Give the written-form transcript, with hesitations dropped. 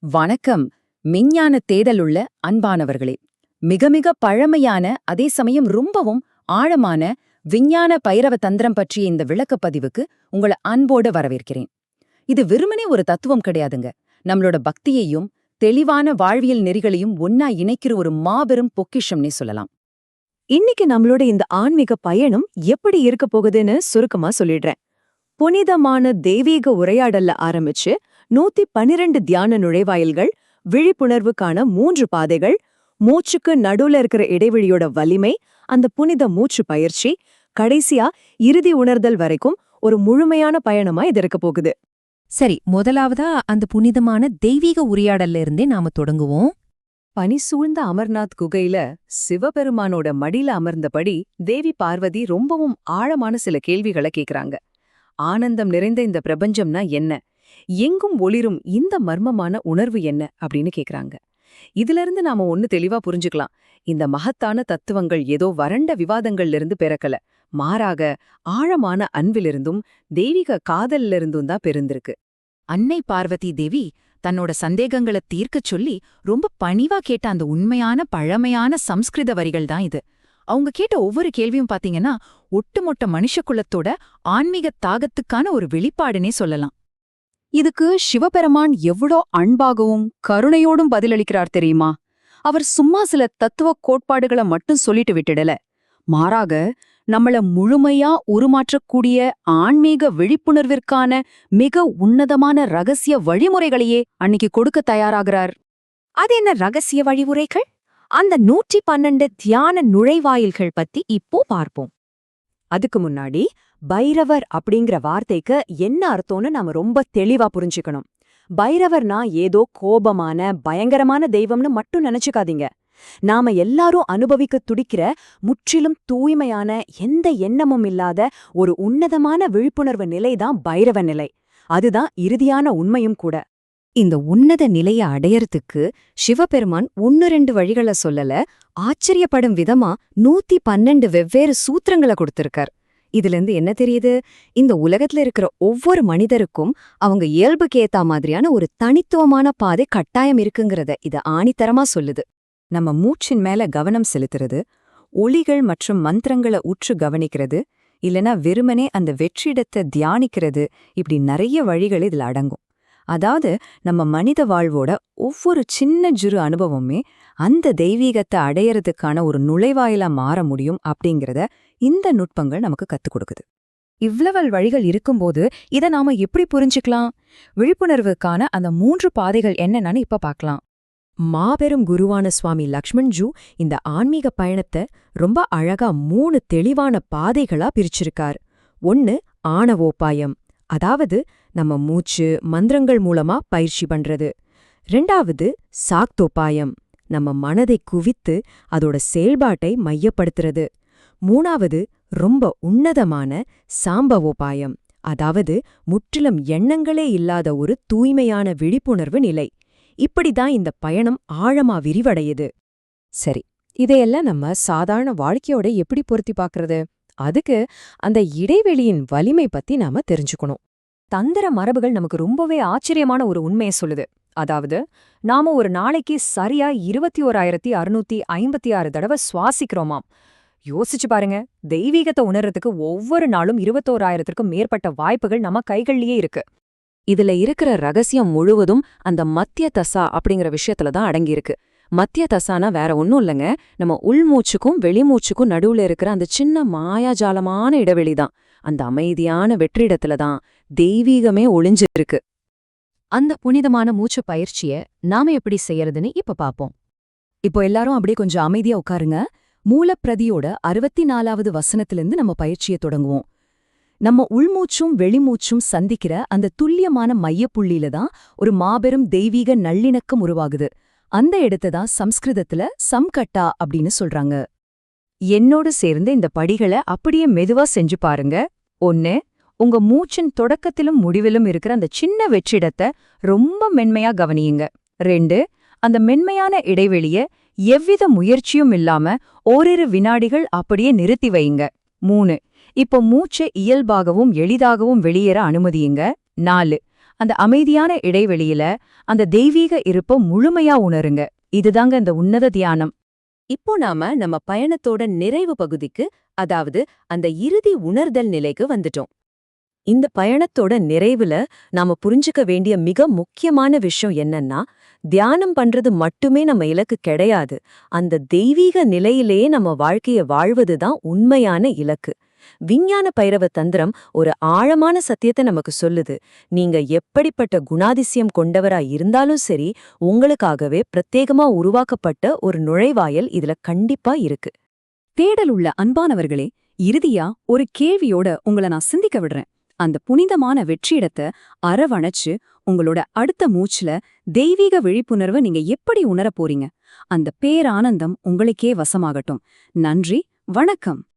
வணக்கம். மெஞ்ஞான தேடலுள்ள அன்பானவர்களே, மிக மிக பழமையான அதே சமயம் ரொம்பவும் ஆழமான விஞ்ஞான பைரவ தந்திரம் பற்றிய இந்த விளக்கப்பதிவுக்கு உங்களை அன்போடு வரவேற்கிறேன். இது வெறுமனே ஒரு தத்துவம் கிடையாதுங்க. நம்மளோட பக்தியையும் தெளிவான வாழ்வியல் நெறிகளையும் ஒன்னா இணைக்கிற ஒரு மாபெரும் பொக்கிஷம்னே சொல்லலாம். இன்னைக்கு நம்மளோட இந்த ஆன்மீக பயணம் எப்படி இருக்க போகுதுன்னு சுருக்கமா சொல்லிடுறேன். புனிதமான தெய்வீக உரையாடல்ல ஆரம்பிச்சு 112 தியான நுழைவாயில்கள், விழிப்புணர்வுக்கான 3 பாதைகள், மூச்சுக்கு நடுவுல இருக்கிற இடைவெளியோட வலிமை, அந்த புனித மூச்சு பயிற்சி, கடைசியா இறுதி உணர்தல் வரைக்கும் ஒரு முழுமையான பயணமா இது இருக்க போகுது. சரி, முதலாவதா அந்த புனிதமான தெய்வீக உரையாடல்ல இருந்தே நாம தொடங்குவோம். பனி சூழ்ந்த அமர்நாத் குகையில சிவபெருமானோட மடியில அமர்ந்தபடி தேவி பார்வதி ரொம்பவும் ஆழமான சில கேள்விகளை கேக்குறாங்க. ஆனந்தம் நிறைந்த இந்த பிரபஞ்சம்னா என்ன, எங்கும் ஒளிரும் இந்த மர்மமான உணர்வு என்ன அப்படின்னு கேக்குறாங்க. இதுல இருந்து நாம ஒன்னு தெளிவா புரிஞ்சுக்கலாம். இந்த மகத்தான தத்துவங்கள் ஏதோ வறண்ட விவாதங்கள்ல இருந்து பிறக்கல, மாறாக ஆழமான அன்பிலிருந்தும் தெய்வீக காதல்ல இருந்தும் தான் பெருந்திருக்கு. அன்னை பார்வதி தேவி தன்னோட சந்தேகங்களை தீர்க்கச் சொல்லி ரொம்ப பணிவா கேட்ட அந்த உண்மையான பழமையான சம்ஸ்கிருத வரிகள் தான் இது. அவங்க கேட்ட ஒவ்வொரு கேள்வியும் பாத்தீங்கன்னா ஒட்டுமொட்ட மனுஷகுலத்தோட ஆன்மீக தாகத்துக்கான ஒரு வெளிப்பாடுனே சொல்லலாம். இதுக்கு சிவபெருமான் எவ்வளோ அன்பாகவும் கருணையோடும் பதிலளிக்கிறார் தெரியுமா? அவர் சும்மா சில தத்துவ கோட்பாடுகளை மட்டும் சொல்லிட்டு விட்டுடல, மாறாக நம்மள முழுமையா உருமாற்றக்கூடிய ஆன்மீக விழிப்புணர்விற்கான மிக உன்னதமான ரகசிய வழிமுறைகளையே அன்னைக்கு கொடுக்க தயாராகிறார். அது என்ன ரகசிய வழிமுறைகள்? அந்த 112 தியான நுழைவாயில்கள் பத்தி இப்போ பார்ப்போம். அதுக்கு முன்னாடி பைரவர் அப்படிங்கிற வார்த்தைக்கு என்ன அர்த்தம்னு நாம ரொம்ப தெளிவா புரிஞ்சுக்கணும். பைரவர்னா ஏதோ கோபமான பயங்கரமான தெய்வம்னு மட்டும் நினைச்சுக்காதீங்க. நாம எல்லாரும் அனுபவிக்க துடிக்கிற முற்றிலும் தூய்மையான எந்த எண்ணமும் இல்லாத ஒரு உன்னதமான விழிப்புணர்வு நிலைதான் பைரவ நிலை. அதுதான் இறுதியான உண்மையும் கூட. இந்த உன்னத நிலைய அடையறதுக்கு சிவபெருமான் 1-2 வழிகளை சொல்லல, ஆச்சரியப்படும் விதமா 112 வெவ்வேறு சூத்திரங்களை கொடுத்திருக்கார். இதுலேருந்து என்ன தெரியுது? இந்த உலகத்துல இருக்கிற ஒவ்வொரு மனிதருக்கும் அவங்க இயல்புக்கு ஏத்தா மாதிரியான ஒரு தனித்துவமான பாதை கட்டாயம் இருக்குங்கிறத இது ஆணித்தரமா சொல்லுது. நம்ம மூச்சின் மேல கவனம் செலுத்துறது, ஒளிகள் மற்றும் மந்திரங்களை உற்று கவனிக்கிறது, இல்லனா வெறுமனே அந்த வெற்றிடத்தை தியானிக்கிறது, இப்படி நிறைய வழிகள் இதுல அடங்கும். அதாவது நம்ம மனித வாழ்வோட ஒவ்வொரு சின்ன ஜுரு அனுபவமே அந்த தெய்வீகத்தை அடையறதுக்கான ஒரு நுழைவாயிலா மாற முடியும் அப்படிங்கிறத இந்த நுட்பங்கள் நமக்கு கத்துக் கொடுக்குது. இவ்வளவு வழிகள் இருக்கும்போது இதை நாம எப்படி புரிஞ்சுக்கலாம்? விழிப்புணர்வுக்கான அந்த 3 பாதைகள் என்னன்னு இப்ப பார்க்கலாம். மாபெரும் குருவான சுவாமி லக்ஷ்மண்ஜூ இந்த ஆன்மீக பயணத்தை ரொம்ப அழகா 3 தெளிவான பாதைகளா பிரிச்சிருக்கார். 1 ஆணவோபாயம், அதாவது நம்ம மூச்சு மந்திரங்கள் மூலமா பயிற்சி பண்றது. 2வது சாக்தோபாயம், நம்ம மனதை குவித்து அதோட செயல்பாட்டை மையப்படுத்துறது. 3வது ரொம்ப உன்னதமான சாம்பவோபாயம், அதாவது முற்றிலும் எண்ணங்களே இல்லாத ஒரு தூய்மையான விழிப்புணர்வு நிலை. இப்படிதான் இந்த பயணம் ஆழமா விரிவடையுது. சரி, இதையெல்லாம் நம்ம சாதாரண வாழ்க்கையோட எப்படி பொருத்தி பார்க்கறது? அதுக்கு அந்த இடைவெளியின் வலிமை பத்தி நாம தெரிஞ்சுக்கணும். தந்திர மரபுகள் நமக்கு ரொம்பவே ஆச்சரியமான ஒரு உண்மையை சொல்லுது. அதாவது நாம ஒரு நாளைக்கு சரியா 21,656 தடவை சுவாசிக்கிறோமாம். யோசிச்சு பாருங்க, தெய்வீகத்தை உணர்றதுக்கு ஒவ்வொரு நாளும் 21,000க்கும் மேற்பட்ட வாய்ப்புகள் நம்ம கைகள்லயே இருக்கு. இதுல இருக்கிற ரகசியம் முழுவதும் அந்த மத்திய தசா அப்படிங்கிற விஷயத்துல தான் அடங்கியிருக்கு. மத்திய தசானா வேற ஒன்னும் இல்லைங்க, நம்ம உள்மூச்சுக்கும் வெளிமூச்சுக்கும் நடுவுல இருக்கிற அந்த சின்ன மாயாஜாலமான இடைவெளிதான். அந்த அமைதியான வெற்றிடத்துல தான் தெய்வீகமே ஒளிஞ்சிருக்கு. அந்த புனிதமான மூச்சு பயிற்சிய நாம எப்படி செய்யறதுன்னு இப்ப பாப்போம். இப்போ எல்லாரும் அப்படியே கொஞ்சம் அமைதியா உட்காருங்க. மூலப்பிரதியோட 64வது வசனத்திலிருந்து நம்ம பயிற்சியை தொடங்குவோம். நம்ம உள்மூச்சும் வெளிமூச்சும் சந்திக்கிற அந்த துல்லியமான மையப்புள்ளியில தான் ஒரு மாபெரும் தெய்வீக நல்லிணக்கம் உருவாகுது. அந்த இடத்தை தான் சம்ஸ்கிருதத்துல சம்கட்டா அப்படின்னு சொல்றாங்க. என்னோடு சேர்ந்து இந்த படிகளை அப்படியே மெதுவா செஞ்சு பாருங்க. 1, உங்க மூச்சின் தொடக்கத்திலும் முடிவிலும் இருக்கிற அந்த சின்ன வெற்றிடத்தை ரொம்ப மென்மையா கவனியுங்க. 2, அந்த மென்மையான இடைவெளிய எவ்வித முயற்சியும் இல்லாம ஓரிரு வினாடிகள் அப்படியே நிறுத்தி வையுங்க. 3, இப்போ மூச்சை இயல்பாகவும் எளிதாகவும் வெளியேற அனுமதியுங்க. 4, அந்த அமைதியான இடைவெளியில அந்த தெய்வீக இருப்ப முழுமையா உணருங்க. இதுதாங்க இந்த உன்னத தியானம். இப்போ நாம நம்ம பயணத்தோட நிறைவு பகுதிக்கு, அதாவது அந்த இறுதி உணர்தல் நிலைக்கு வந்துட்டோம். இந்த பயணத்தோட நிறைவுல நாம புரிஞ்சுக்க வேண்டிய மிக முக்கியமான விஷயம் என்னன்னா, தியானம் பண்றது மட்டுமே நம்ம இலக்கு கிடையாது. அந்த தெய்வீக நிலையிலேயே நம்ம வாழ்க்கைய வாழ்வதுதான் உண்மையான இலக்கு. விஞ்ஞான பைரவ தந்திரம் ஒரு ஆழமான சத்தியத்தை நமக்கு சொல்லுது. நீங்க எப்படிப்பட்ட குணாதிசயம் கொண்டவரா இருந்தாலும் சரி, உங்களுக்காகவே பிரத்யேகமா உருவாக்கப்பட்ட ஒரு நுழைவாயல் இதுல கண்டிப்பா இருக்கு. தேடல் உள்ள அன்பானவர்களே, இறுதியா ஒரு கேள்வியோட உங்களை நான் சிந்திக்க விடுறேன். அந்த புனிதமான வெற்றிடத்தை அரவணைச்சு உங்களோட அடுத்த மூச்சுல தெய்வீக விழிப்புணர்வை நீங்க எப்படி உணரப் போறீங்க? அந்த பேரானந்தம் உங்களுக்கே வசமாகட்டும். நன்றி, வணக்கம்.